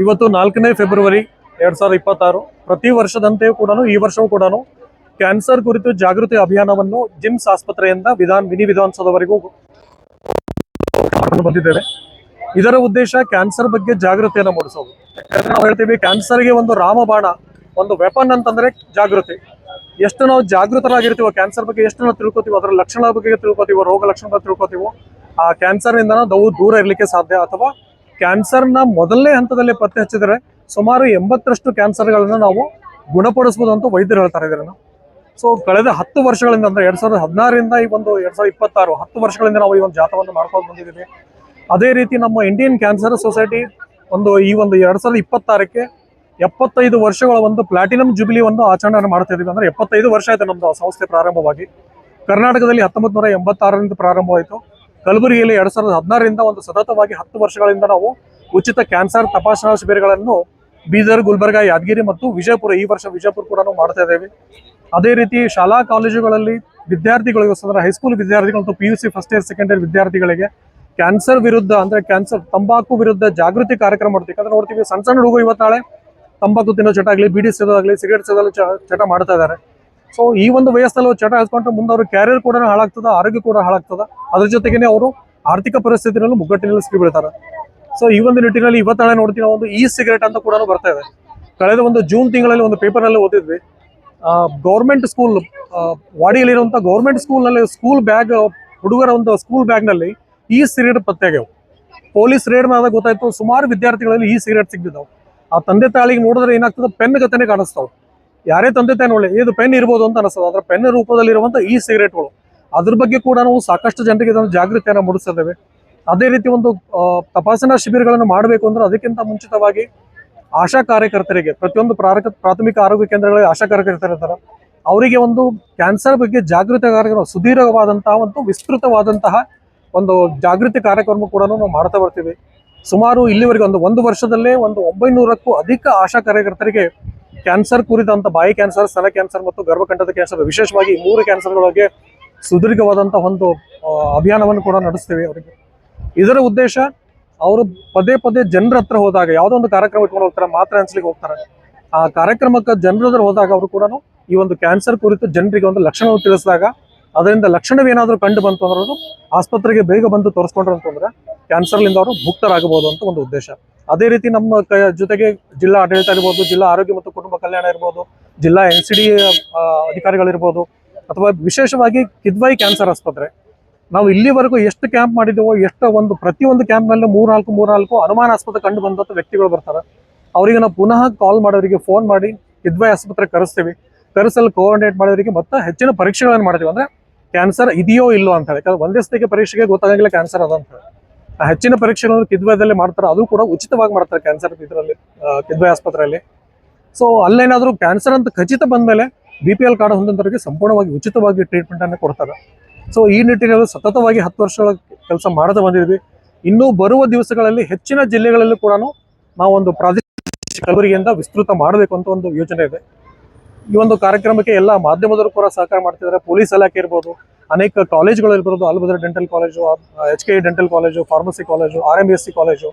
ಇವತ್ತು 4ನೇ ಫೆಬ್ರವರಿ 2026 ಪ್ರತಿ ವರ್ಷದಂತೆಯೂ ಕೂಡ ಈ ವರ್ಷವೂ ಕೂಡ ಕ್ಯಾನ್ಸರ್ ಕುರಿತು ಜಾಗೃತಿ ಅಭಿಯಾನವನ್ನು ಜಿಮ್ಸ್ ಆಸ್ಪತ್ರೆಯಿಂದ ಮಿನಿ ವಿಧಾನಸೌಧವರೆಗೂ ಬಂದಿದ್ದೇವೆ. ಇದರ ಉದ್ದೇಶ ಕ್ಯಾನ್ಸರ್ ಬಗ್ಗೆ ಜಾಗೃತಿಯನ್ನು ಮೂಡಿಸೋದು. ಯಾಕಂದ್ರೆ ನಾವು ಹೇಳ್ತೀವಿ ಕ್ಯಾನ್ಸರ್ಗೆ ಒಂದು ರಾಮಬಾಣ, ಒಂದು ವೆಪನ್ ಅಂತಂದ್ರೆ ಜಾಗೃತಿ. ಎಷ್ಟು ನಾವು ಜಾಗೃತರಾಗಿರ್ತೀವೋ ಕ್ಯಾನ್ಸರ್ ಬಗ್ಗೆ, ಎಷ್ಟು ನಾವು ತಿಳ್ಕೊತೀವೋ, ಅದರ ಲಕ್ಷಣಗಳ ಬಗ್ಗೆ ತಿಳ್ಕೊತೀವೋ, ರೋಗ ಲಕ್ಷಣಗಳ ತಿಳ್ಕೊತೀವೋ, ಆ ಕ್ಯಾನ್ಸರ್ ನಿಂದ ನಾವು ದೂರ ಇರಲಿಕ್ಕೆ ಸಾಧ್ಯ. ಅಥವಾ ಕ್ಯಾನ್ಸರ್ನ ಮೊದಲನೇ ಹಂತದಲ್ಲಿ ಪತ್ತೆ ಹಚ್ಚಿದರೆ ಸುಮಾರು 80ರಷ್ಟು ಕ್ಯಾನ್ಸರ್ಗಳನ್ನ ನಾವು ಗುಣಪಡಿಸಬಹುದು ಅಂತ ವೈದ್ಯರು ಹೇಳ್ತಾರೆ ಇದನ್ನ. ಸೊ ಕಳೆದ 10 ವರ್ಷಗಳಿಂದ ಅಂದ್ರೆ 2016ರಿಂದ ಈ ಒಂದು 2026 10 ವರ್ಷಗಳಿಂದ ನಾವು ಈ ಒಂದು ಜಾಥಾವನ್ನು ಮಾಡ್ಕೊಂಡು ಬಂದಿದ್ದೀವಿ. ಅದೇ ರೀತಿ ನಮ್ಮ ಇಂಡಿಯನ್ ಕ್ಯಾನ್ಸರ್ ಸೊಸೈಟಿ ಈ ಒಂದು 2026ಕ್ಕೆ 75 ವರ್ಷಗಳ ಒಂದು ಪ್ಲಾಟಿನಂ ಜುಬಿಲಿ ಒಂದು ಆಚರಣೆ ಮಾಡ್ತಾ ಇದೀವಿ. ಅಂದ್ರೆ 75 ವರ್ಷ ಆಯ್ತು ನಮ್ದು ಸಂಸ್ಥೆ ಪ್ರಾರಂಭವಾಗಿ. ಕರ್ನಾಟಕದಲ್ಲಿ 1986ರಿಂದ ಪ್ರಾರಂಭವಾಯಿತು. ಕಲಬುರಗಿಯಲ್ಲಿ 2016ರಿಂದ ಒಂದು ಸತತವಾಗಿ 10 ವರ್ಷಗಳಿಂದ ನಾವು ಉಚಿತ ಕ್ಯಾನ್ಸರ್ ತಪಾಸಣಾ ಶಿಬಿರಗಳನ್ನು ಬೀದರ್, ಗುಲ್ಬರ್ಗಾ, ಯಾದಗಿರಿ ಮತ್ತು ವಿಜಯಪುರ, ಈ ವರ್ಷ ವಿಜಯಪುರ ಕೂಡ ನಾವು ಮಾಡ್ತಾ ಇದ್ದೇವೆ. ಅದೇ ರೀತಿ ಶಾಲಾ ಕಾಲೇಜುಗಳಲ್ಲಿ ವಿದ್ಯಾರ್ಥಿಗಳಿಗೆ, ಹೈಸ್ಕೂಲ್ ವಿದ್ಯಾರ್ಥಿಗಳು ಮತ್ತು PUC first year second year ವಿದ್ಯಾರ್ಥಿಗಳಿಗೆ ಕ್ಯಾನ್ಸರ್ ವಿರುದ್ಧ ಅಂದ್ರೆ ತಂಬಾಕು ವಿರುದ್ಧ ಜಾಗೃತಿ ಕಾರ್ಯಕ್ರಮ ಮಾಡ್ತೀವಿ. ಯಾಕಂದ್ರೆ ನೋಡ್ತೀವಿ ಸಣ್ಣ ಸಣ್ಣ ಹುಡುಗರು ಇವತ್ತಾಳೆ ತಂಬಾಕು ತಿನ್ನೋ ಚಟ ಆಗಲಿ, ಬೀಡಿ ಸೇದೋದಾಗ್ಲಿ, ಸಿಗರೇಟ್ ಸೇದಲು ಚಟ ಮಾಡ್ತಾ ಇದ್ದಾರೆ. ಸೊ ಈ ಒಂದು ವಯಸ್ಸಲ್ಲಿ ಚಟ ಹಚ್ಕೊಂಡ್ರೆ ಮುಂದೆ ಅವ್ರ ಕ್ಯಾರಿಯರ್ ಕೂಡ ಹಾಳಾಗ್ತದ, ಆರೋಗ್ಯ ಕೂಡ ಹಾಳಾಗ್ತದ. ಅದ್ರ ಜೊತೆಗೇನೆ ಅವರು ಆರ್ಥಿಕ ಪರಿಸ್ಥಿತಿನಲ್ಲೂ ಮುಗ್ಗಟ್ಟಿನಲ್ಲಿ ಸಿಕ್ಕಿಬೀಳ್ತಾರೆ. ಸೊ ಈ ಒಂದು ನಿಟ್ಟಿನಲ್ಲಿ ಇವತ್ತಾಳೆ ನೋಡ್ತೀವಿ ನಾವು ಒಂದು ಸಿಗರೇಟ್ ಅಂತ ಕೂಡ ಬರ್ತಾ ಇದೆ. ಕಳೆದ ಒಂದು ಜೂನ್ ತಿಂಗಳಲ್ಲಿ ಒಂದು ಪೇಪರ್ನಲ್ಲಿ ಓದಿದ್ವಿ, ಗೌರ್ಮೆಂಟ್ ಸ್ಕೂಲ್ ವಾಡಿಯಲ್ಲಿರುವಂತಹ ಗೌರ್ಮೆಂಟ್ ಸ್ಕೂಲ್ನಲ್ಲಿ ಸ್ಕೂಲ್ ಬ್ಯಾಗ್, ಹುಡುಗರ ಒಂದು ಸ್ಕೂಲ್ ಬ್ಯಾಗ್ನಲ್ಲಿ ಸಿಗರೇಟ್ ಪತ್ತೆಯಾಗ್ಯಾವ. ಪೊಲೀಸ್ ರೇಡ್ ಮಾಡಿದಾಗ ಗೊತ್ತಾಯ್ತು ಸುಮಾರು ವಿದ್ಯಾರ್ಥಿಗಳಲ್ಲಿ ಸಿಗರೇಟ್ ಸಿಗ್ತಿದ್ದಾವೆ. ಆ ತಂದೆ ತಾಯಿಗೆ ನೋಡಿದ್ರೆ ಏನಾಗ್ತದೆ, ಪೆನ್ ಗತನೆ ಕಾಣಿಸ್ತಾವೆ. ಯಾರೇ ತಂದೆ ತಾಯಿ ನೋಡಿ ಇದು ಪೆನ್ ಇರ್ಬೋದು ಅಂತ ಅನಿಸ್ತದೆ, ಅದರ ಪೆನ್ ರೂಪದಲ್ಲಿರುವಂಥ ಸಿಗರೇಟ್ಗಳು. ಅದ್ರ ಬಗ್ಗೆ ಕೂಡ ನಾವು ಸಾಕಷ್ಟು ಜನರಿಗೆ ಇದನ್ನು ಜಾಗೃತಿಯನ್ನು ಮೂಡಿಸ್ತಿದ್ದೇವೆ. ಅದೇ ರೀತಿ ಒಂದು ತಪಾಸಣಾ ಶಿಬಿರಗಳನ್ನು ಮಾಡಬೇಕು ಅಂದ್ರೆ ಅದಕ್ಕಿಂತ ಮುಂಚಿತವಾಗಿ ಆಶಾ ಕಾರ್ಯಕರ್ತರಿಗೆ, ಪ್ರತಿಯೊಂದು ಪ್ರಾಥಮಿಕ ಆರೋಗ್ಯ ಕೇಂದ್ರಗಳಲ್ಲಿ ಆಶಾ ಕಾರ್ಯಕರ್ತರು ಇರ್ತಾರೆ, ಅವರಿಗೆ ಒಂದು ಕ್ಯಾನ್ಸರ್ ಬಗ್ಗೆ ಜಾಗೃತಿ ಕಾರ್ಯಕ್ರಮ, ಸುದೀರ್ಘವಾದಂತಹ ಒಂದು ವಿಸ್ತೃತವಾದಂತಹ ಒಂದು ಜಾಗೃತಿ ಕಾರ್ಯಕ್ರಮ ಕೂಡ ನಾವು ಮಾಡ್ತಾ ಬರ್ತೀವಿ. ಸುಮಾರು ಇಲ್ಲಿವರೆಗೆ ಒಂದು ವರ್ಷದಲ್ಲೇ 900ಕ್ಕೂ ಅಧಿಕ ಆಶಾ ಕಾರ್ಯಕರ್ತರಿಗೆ ಕ್ಯಾನ್ಸರ್ ಕುರಿತಂತ ಬಾಯಿ ಕ್ಯಾನ್ಸರ್, ಸ್ತನ ಕ್ಯಾನ್ಸರ್ ಮತ್ತು ಗರ್ಭಕಂಠದ ಕ್ಯಾನ್ಸರ್, ವಿಶೇಷವಾಗಿ 3 ಕ್ಯಾನ್ಸರ್ಗಳಿಗೆ ಸುದೀರ್ಘವಾದಂತಹ ಒಂದು ಅಭಿಯಾನವನ್ನು ಕೂಡ ನಡೆಸ್ತೀವಿ ಅವರಿಗೆ. ಇದರ ಉದ್ದೇಶ ಅವರು ಪದೇ ಪದೇ ಜನರ ಹತ್ರ ಹೋದಾಗ, ಯಾವುದೋ ಒಂದು ಕಾರ್ಯಕ್ರಮ ಇಟ್ಕೊಂಡು ಹೋಗ್ತಾರೆ, ಮಾತ್ರ ಹಂಚ್ಲಿಕ್ಕೆ ಹೋಗ್ತಾರೆ. ಆ ಕಾರ್ಯಕ್ರಮಕ್ಕೆ ಜನರ ಹತ್ರ ಹೋದಾಗ ಅವರು ಕೂಡ ಈ ಒಂದು ಕ್ಯಾನ್ಸರ್ ಕುರಿತು ಜನರಿಗೆ ಒಂದು ಲಕ್ಷಣವನ್ನು ತಿಳಿಸಿದಾಗ, ಅದರಿಂದ ಲಕ್ಷಣವೇನಾದರೂ ಕಂಡು ಬಂತು ಅಂದ್ರೆ ಅದು ಆಸ್ಪತ್ರೆಗೆ ಬೇಗ ಬಂದು ತೋರಿಸ್ಕೊಂಡ್ರು ಅಂತಂದ್ರೆ ಕ್ಯಾನ್ಸರ್ಲಿಂದ ಅವರು ಮುಕ್ತರಾಗಬಹುದು ಅಂತ ಒಂದು ಉದ್ದೇಶ. ಅದೇ ರೀತಿ ನಮ್ಮ ಜೊತೆಗೆ ಜಿಲ್ಲಾ ಆಡಳಿತ ಇರ್ಬೋದು, ಜಿಲ್ಲಾ ಆರೋಗ್ಯ ಮತ್ತು ಕುಟುಂಬ ಕಲ್ಯಾಣ ಇರ್ಬೋದು, ಜಿಲ್ಲಾ NCD ಅಧಿಕಾರಿಗಳಿರ್ಬೋದು, ಅಥವಾ ವಿಶೇಷವಾಗಿ ಕಿದ್ವಾಯಿ ಕ್ಯಾನ್ಸರ್ ಆಸ್ಪತ್ರೆ, ನಾವು ಇಲ್ಲಿವರೆಗೂ ಎಷ್ಟು ಕ್ಯಾಂಪ್ ಮಾಡಿದೆವೋ, ಪ್ರತಿಯೊಂದು ಕ್ಯಾಂಪ್ನಲ್ಲಿ 3-4 ಅನುಮಾನಾಸ್ಪದ ಕಂಡು ಬಂದಂಥ ವ್ಯಕ್ತಿಗಳು ಬರ್ತಾರೆ. ಅವರಿಗೆ ನಾವು ಪುನಃ ಕಾಲ್ ಮಾಡೋರಿಗೆ, ಫೋನ್ ಮಾಡಿ ಕಿದ್ವಾಯಿ ಆಸ್ಪತ್ರೆ ಕರೆಸ್ತೀವಿ. ಕರೆಸಲ್ಲಿ ಕೋಆರ್ಡಿನೇಟ್ ಮಾಡೋರಿಗೆ ಮತ್ತೆ ಹೆಚ್ಚಿನ ಪರೀಕ್ಷೆಗಳನ್ನು ಮಾಡ್ತೀವಿ. ಅಂದ್ರೆ ಕ್ಯಾನ್ಸರ್ ಇದೆಯೋ ಇಲ್ಲೋ ಅಂತ ಹೇಳಿ, ಒಂದೇ ಸ್ಥಿತಿಗೆ ಪರೀಕ್ಷೆಗೆ ಗೊತ್ತಾಗಂಗಿಲ್ಲ ಕ್ಯಾನ್ಸರ್ ಅದ ಅಂತ ಹೇಳಿ. ಹೆಚ್ಚಿನ ಪರೀಕ್ಷೆಗಳನ್ನು ಕಿದ್ವಾಯದಲ್ಲೇ ಮಾಡ್ತಾರೆ, ಅದು ಕೂಡ ಉಚಿತವಾಗಿ ಮಾಡ್ತಾರೆ ಕ್ಯಾನ್ಸರ್ ಇದರಲ್ಲಿ, ಕಿದ್ವಾಯಿ ಆಸ್ಪತ್ರೆಯಲ್ಲಿ. ಸೊ ಅಲ್ಲೇನಾದರೂ ಕ್ಯಾನ್ಸರ್ ಅಂತ ಖಚಿತ ಬಂದ್ಮೇಲೆ BPL ಕಾರ್ಡ್ ಹೊಂದಿದವರಿಗೆ ಸಂಪೂರ್ಣವಾಗಿ ಉಚಿತವಾಗಿ ಟ್ರೀಟ್ಮೆಂಟ್ ಅನ್ನು ಕೊಡ್ತಾರೆ. ಸೊ ಈ ನಿಟ್ಟಿನಲ್ಲಿ ಸತತವಾಗಿ 10 ವರ್ಷಗಳ ಕೆಲಸ ಮಾಡ್ತಾ ಬಂದಿದ್ವಿ. ಇನ್ನೂ ಬರುವ ದಿವಸಗಳಲ್ಲಿ ಹೆಚ್ಚಿನ ಜಿಲ್ಲೆಗಳಲ್ಲೂ ಕೂಡ ನಾವು ಒಂದು ಪ್ರಾದೇಶಿಕ ಕಲಬುರಗಿಯಿಂದ ವಿಸ್ತೃತ ಮಾಡಬೇಕು ಅಂತ ಒಂದು ಯೋಚನೆ ಇದೆ. ಈ ಒಂದು ಕಾರ್ಯಕ್ರಮಕ್ಕೆ ಎಲ್ಲ ಮಾಧ್ಯಮದವರು ಕೂಡ ಸಹಕಾರ ಮಾಡ್ತಿದ್ದಾರೆ. ಪೊಲೀಸ್ ಇಲಾಖೆ ಇರ್ಬೋದು, ಅನೇಕ ಕಾಲೇಜುಗಳು ಇರ್ಬೋದು, Albadar dental college, HKE dental college, pharmacy college, RMSc college.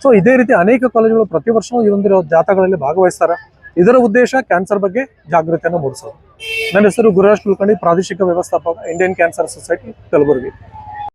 So ಇದೇ ರೀತಿ ಅನೇಕ ಕಾಲೇಜುಗಳು ಪ್ರತಿ ವರ್ಷವೂ ಈ ಒಂದು ಜಾಥಾಗಳಲ್ಲಿ ಭಾಗವಹಿಸ್ತಾರೆ. ಇದರ ಉದ್ದೇಶ ಕ್ಯಾನ್ಸರ್ ಬಗ್ಗೆ ಜಾಗೃತಿಯನ್ನು ಮೂಡಿಸೋದು. ನನ್ನ ಹೆಸರು ಗುರುರಾಜ್ ಕುಲಕರ್ಣಿ, ಪ್ರಾದೇಶಿಕ ವ್ಯವಸ್ಥಾಪಕ, ಇಂಡಿಯನ್ ಕ್ಯಾನ್ಸರ್ ಸೊಸೈಟಿ, ಕಲಬುರಗಿ.